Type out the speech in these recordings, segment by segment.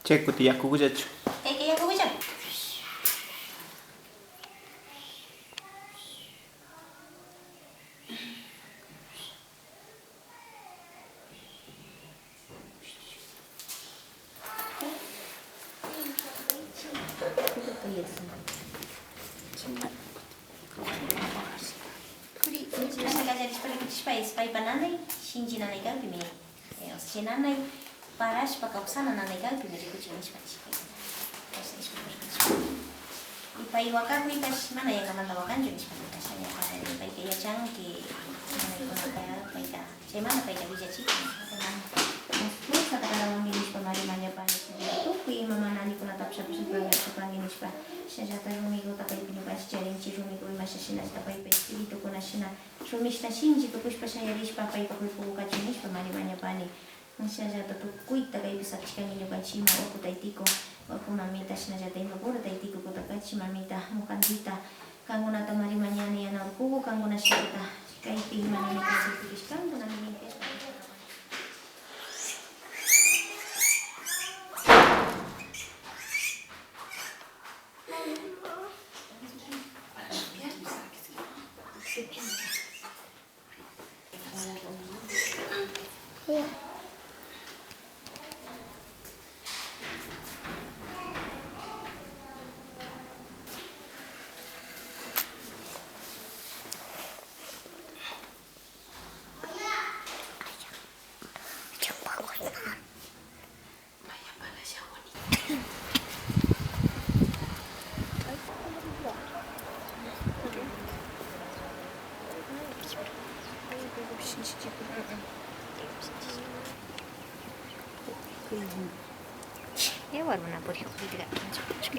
Cek kuti aku aja cu. Kayak aku aja. Spy pananay, shinji nanay ka bimi. Sinanay parash pakausana nanay ka bimi kucing spy. Ipai waka kuitas mana yang kaman tawakan jenis pantasnya pada ipai kaya cangki nanay ko na kaya pai ka. Saya mana pai ka bisa cikin. Mas katakanlah memilih pemarimanya panik itu kui memanani kuna tapsa sepanginis pa. Saya tahu minggu tapai pinibas jaring ciru minggu masa sinas tapai pesti itu kuna sina. Sumisna shinji tu pushpa saya rish papai pakai puka jenis pemarimanya panik. Masih ada tu kui takai bisa cikan ini kan cima aku taitiko. Aku mamita sina jata ima pura taitiko ku takai cima mamita mukan kita. Kanggo na tamarimanya ni anak kuku kanggo na kita. Kai pi mana ni kasi tulis kanggo na ni kes. Lewar mana puri tidak.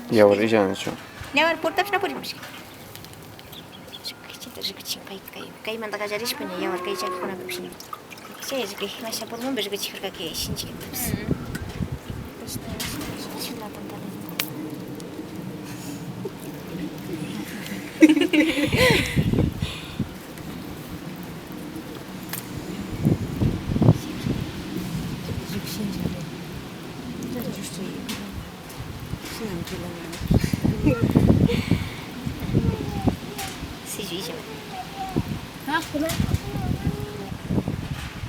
Lewar aja cu. Lewar portas na puri musik. Cinta kucing kai manta kajaris punya lewar kai cak puna kucing. Saya juga masih pun memberi kucing kaki shinji terus. Sudah tonton.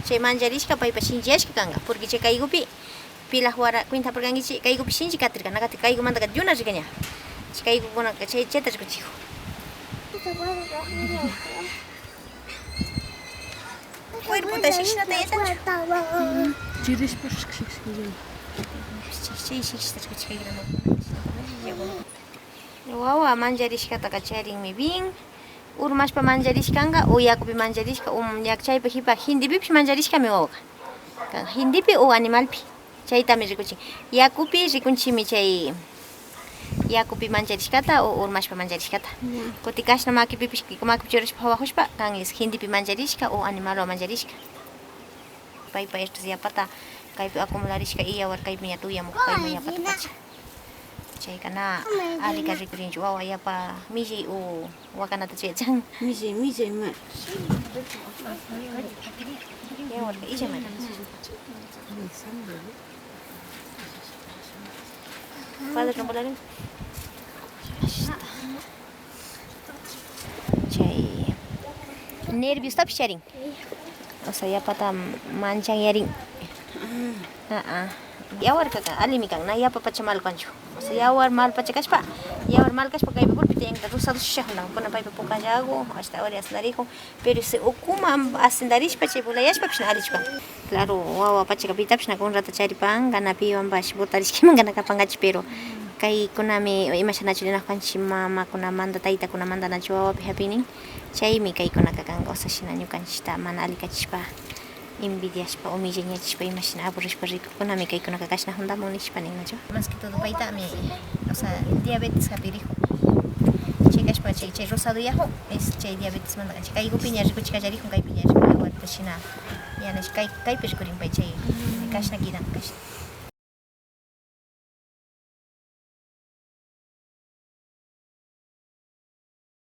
Cai manjaris ka pai pasinjias ka kanga porque cai kai gupi pila huara kuinta pergangi cai kai gupi sinji katir kana katir kai gumanda ka juna jikanya cai gu kona cai ceta ku chiku Oi puta shishna ta eta Jiris por shik cai shishna ku chikai grano Wow manjaris ka ta ka charing mi bing Urmas pa manjaris kanga o yakupi manjaris ka yak chai pa hipa hindi pi manjaris ka mi wawa ka hindi pi o animal pi chai tami rikuchi yakupi rikunchi mi chai yakupi manjaris kata o urmas pa manjaris kata kotikas na maki pi maki choris pa hawa pa kang is hindi pi manjaris ka o animal o manjaris ka pai pa esto ya pata kai pi akumularis ka iya war kai pi tuya mo kai mi ya pata Cai kana ali ka rikurin juwa ya pa miji o wakana ta cai chang Mije ma. ya war ka ije ma Father no boleh Cai nervous tapi sharing saya pata mancang yaring ya war ka ali mi kang na ya pa pachamal kanchu Yawar mal pachakas pa. Yawar mal kas pa kay bubur piteng terus satu syah lang po na pa ipapuka jago. Hasta ahora asindari ko. Pero se okuma asindarish pa che bulayas pa pishna alish pa. Claro, wawa pachaka pitap na kung rata chari pang ganapi wambash botarish ki mangana kapangach pero kay kunami imasana chuli na kanchi mama kuna manda taita kuna manda na chihuahua pi happening. Chay mi kay kuna kakanga osashina nyu kanchita mana alikachis pa. Envidias pa umijenya chispa imagina aburrish pa rico kunami kay kuna kakashna honda monish pa ningacho más que todo paita mi o sea diabetes kapirijo chikash pa chay rosado yaho es chay diabetes manda kay gupinya rico chikajarijo kay pinya rico awar pashina yana kay pishkurin pa chay kashna gidan kash